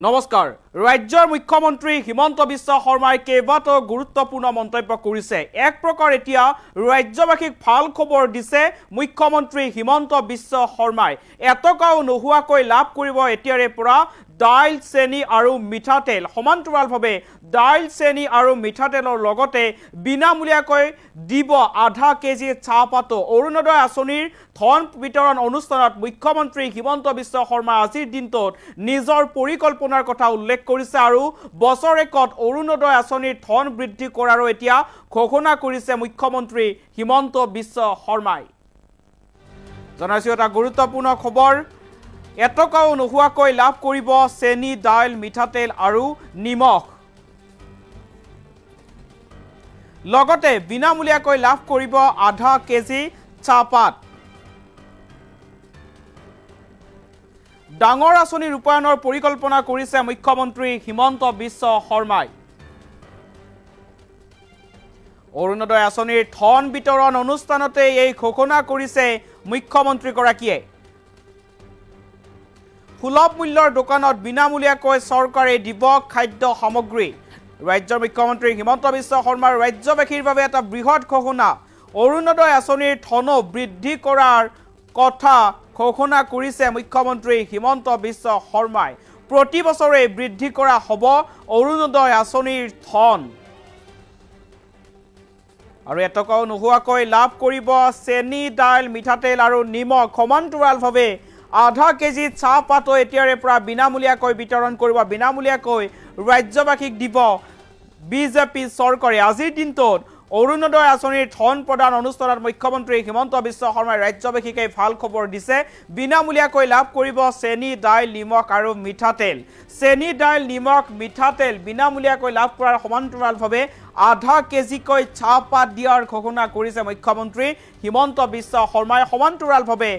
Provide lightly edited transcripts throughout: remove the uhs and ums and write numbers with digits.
নমস্কাৰ ৰাজ্যৰ মুখ্যমন্ত্ৰী হিমন্ত বিশ্ব শৰ্মাই কেইবাটাও গুৰুত্বপূৰ্ণ মন্তব্য কৰিছে এক প্ৰকাৰ এতিয়া ৰাজ্যবাসীক ভাল খবৰ দিছে মুখ্যমন্ত্ৰী হিমন্ত বিশ্ব শৰ্মাই এটকাও নোহোৱাকৈ লাভ কৰিব এতিয়াৰে পৰা দাইল চেনি আৰু মিঠাতেল সমান্তৰালভাৱে দাইল চেনি আৰু মিঠাতেলৰ লগতে বিনামূলীয়াকৈ দিব আধা কেজি চাহপাতো অৰুণোদয় আঁচনিৰ ধন বিতৰণ অনুষ্ঠানত মুখ্যমন্ত্ৰী হিমন্ত বিশ্ব শৰ্মা আজিৰ দিনটোত নিজৰ পৰিকল্পনাৰ কথা উল্লেখ কৰিছে আৰু বছৰেকত অৰুণোদয় আঁচনিৰ ধন বৃদ্ধি কৰাৰো এতিয়া ঘোষণা কৰিছে মুখ্যমন্ত্ৰী হিমন্ত বিশ্ব শৰ্মাই জনাইছো এটা গুৰুত্বপূৰ্ণ খবৰ এটকাও নোহোৱাকৈ লাভ কৰিব চেনি দাইল মিঠাতেল আৰু নিমখ লগতে বিনামূলীয়াকৈ লাভ কৰিব আধা কেজি চাহপাত ডাঙৰ আঁচনি ৰূপায়ণৰ পৰিকল্পনা কৰিছে মুখ্যমন্ত্ৰী হিমন্ত বিশ্ব শৰ্মাই অৰুণোদয় আঁচনিৰ ধন বিতৰণ অনুষ্ঠানতে এই ঘোষণা কৰিছে মুখ্যমন্ত্ৰীগৰাকীয়ে সুলভ মূল্যৰ দোকানত বিনামূলীয়াকৈ চৰকাৰে দিব খাদ্য সামগ্ৰী ৰাজ্যৰ মুখ্যমন্ত্ৰী হিমন্ত বিশ্ব শৰ্মাৰ ৰাজ্যবাসীৰ বাবে এটা বৃহৎ ঘোষণা অৰুণোদয় আঁচনিৰ ধন বৃদ্ধি কৰাৰ কথা ঘোষণা কৰিছে মুখ্যমন্ত্ৰী হিমন্ত বিশ্ব শৰ্মাই প্ৰতি বছৰে বৃদ্ধি কৰা হ'ব অৰুণোদয় আঁচনিৰ ধন আৰু এটকাও নোহোৱাকৈ লাভ কৰিব চেনি দাইল মিঠাতেল আৰু নিমখ সমান্তৰালভাৱে আধা কেজি চাহপাতো এতিয়াৰে পৰা বিনামূলীয়াকৈ বিতৰণ কৰিব বিনামূলীয়াকৈ ৰাজ্যবাসীক দিব বিজেপি চৰকাৰে আজিৰ দিনটোত অৰুণোদয় আঁচনিৰ ধন প্ৰদান অনুষ্ঠানত মুখ্যমন্ত্ৰী হিমন্ত বিশ্ব শৰ্মাই ৰাজ্যবাসীকে ভাল খবৰ দিছে বিনামূলীয়াকৈ লাভ কৰিব চেনি দাইল নিমখ আৰু মিঠাতেল চেনি দাইল নিমখ মিঠাতেল বিনামূলীয়াকৈ লাভ কৰাৰ সমান্তৰালভাৱে আধা কেজিকৈ চাহপাত দিয়াৰ ঘোষণা কৰিছে মুখ্যমন্ত্ৰী হিমন্ত বিশ্ব শৰ্মাই সমান্তৰালভাৱে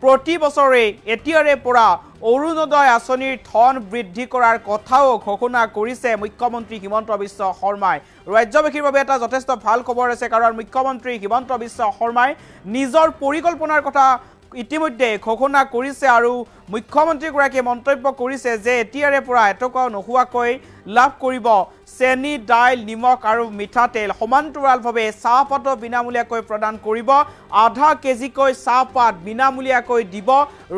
প্ৰতি বছৰে এতিয়াৰে পৰা অৰুণোদয় আঁচনিৰ ধন বৃদ্ধি কৰাৰ কথাও ঘোষণা কৰিছে মুখ্যমন্ত্ৰী হিমন্ত বিশ্ব শৰ্মাই ৰাজ্যবাসীৰ বাবে এটা যথেষ্ট ভাল খবৰ আছে কাৰণ মুখ্যমন্ত্ৰী হিমন্ত বিশ্ব শৰ্মাই নিজৰ পৰিকল্পনাৰ কথা ইতিমধ্যে ঘোষণা কৰিছে আৰু মুখ্যমন্ত্ৰীগৰাকীয়ে মন্তব্য কৰিছে যে এতিয়াৰে পৰা এটকাও নোহোৱাকৈ লাভ কৰিব চেনি দাইল নিমখ আৰু মিঠাতেল সমান্তৰালভাৱে চাহপাতো বিনামূলীয়াকৈ প্ৰদান কৰিব আধা কেজিকৈ চাহপাত বিনামূলীয়াকৈ দিব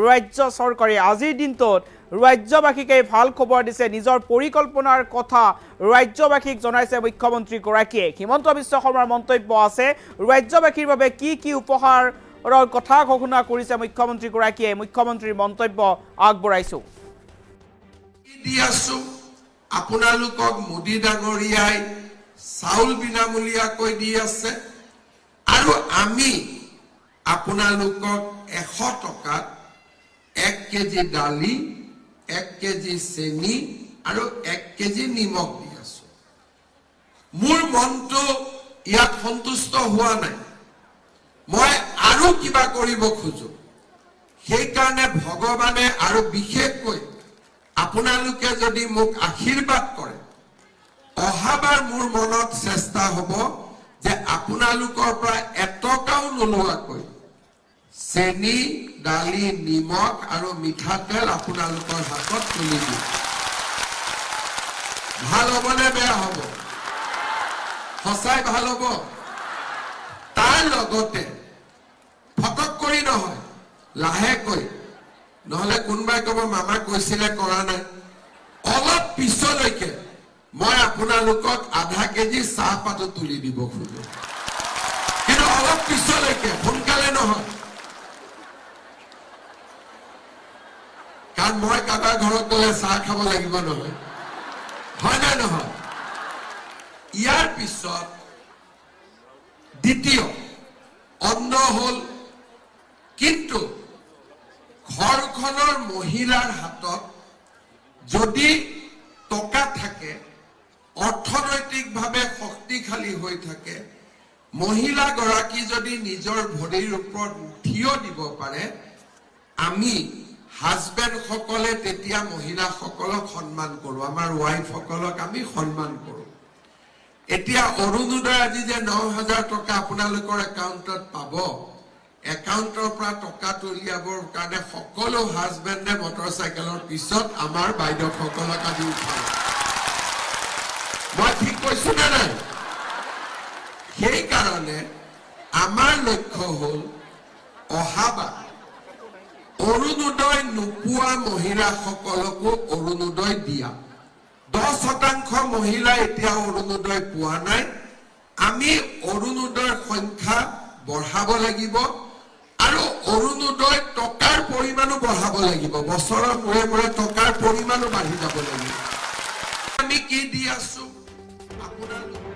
ৰাজ্য চৰকাৰে আজিৰ দিনটোত ৰাজ্যবাসীকে ভাল খবৰ দিছে নিজৰ পৰিকল্পনাৰ কথা ৰাজ্যবাসীক জনাইছে মুখ্যমন্ত্ৰীগৰাকীয়ে হিমন্ত বিশ্ব শৰ্মাৰ মন্তব্য আছে ৰাজ্যবাসীৰ বাবে কি উপহাৰ কথা ঘোষণা কৰিছে মুখ্যমন্ত্ৰীগৰাকীয়ে মুখ্যমন্ত্ৰীৰ মন্তব্য আগবঢ়াইছো আপোনালোকক মোদী ডাঙৰীয়াই চাউল বিনামূলীয়াকৈ দি আছে আৰু আমি আপোনালোকক 100 টকাত 1 কেজি দালি 1 কেজি চেনি আৰু 1 কেজি নিমখ দি আছো মোৰ মনটো ইয়াত সন্তুষ্ট হোৱা নাই মই আৰু কিবা কৰিব খোজো সেই কাৰণে ভগৱানে আৰু বিশেষকৈ আপোনালোকে যদি মোক আশীৰ্বাদ কৰে অহাবাৰ মোৰ মনত চেষ্টা হ'ব যে আপোনালোকৰ পৰা এটকাও নোলোৱাকৈ চেনি দালি নিমখ আৰু মিঠাতেল আপোনালোকৰ হাতত তুলি দিম ভাল হ'বনে বেয়া হ'ব সঁচাই ভাল হ'ব তাৰ লগতে ফটক কৰি নহয় লাহেকৈ নহলে কোনবাই কব মামা কৈছিলে কৰা নাই অলপ পিছলৈকে মই আপোনালোকক আধা কেজি চাহপাতো তুলি দিব খোজো কিন্তু অলপ পিছলৈকে সোনকালে নহয় কাৰণ মই কাৰোবাৰ ঘৰত গলে চাহ খাব লাগিব নহয় হয় নে নহয় ইয়াৰ পিছত দ্বিতীয় অন্ন হল কিন্তু ঘৰখনৰ মহিলাৰ হাতত যদি টকা থাকে অৰ্থনৈতিকভাৱে শক্তিশালী হৈ থাকে মহিলা গৰাকী যদি নিজৰ ভৰিৰ ওপৰত থিয় দিব পাৰে আমি হাজবেণ্ড সকলে তেতিয়া মহিলাসকলক সন্মান কৰো আমাৰ ওয়াইফ সকলক আমি সন্মান কৰো এতিয়া অৰুণোদয় আজি যে 9000 টকা আপোনালোকৰ একাউণ্টত পাব একাউণ্টৰ পৰা টকা উলিয়াবৰ কাৰণে সকলো হাজবেণ্ডে মটৰচাইকেলৰ পিছত আমাৰ বাইদেউসকলক আজি উঠাব। মই ঠিক কৈছো নে নাই? সেইকাৰণে আমাৰ লক্ষ্য হ'ল অহাবাৰ অৰুণোদয় নোপোৱা মহিলাসকলকো অৰুণোদয় দিয়া। 10% মহিলা এতিয়া অৰুণোদয় পোৱা নাই। আমি অৰুণোদয়ৰ সংখ্যা বঢ়াব লাগিব আৰু অৰুণোদয় টকাৰ পৰিমাণো বঢ়াব লাগিব। বছৰৰ মূৰে মূৰে টকাৰ পৰিমাণো বাঢ়ি যাব লাগিব। আমি কি দি আছো আপোনালোক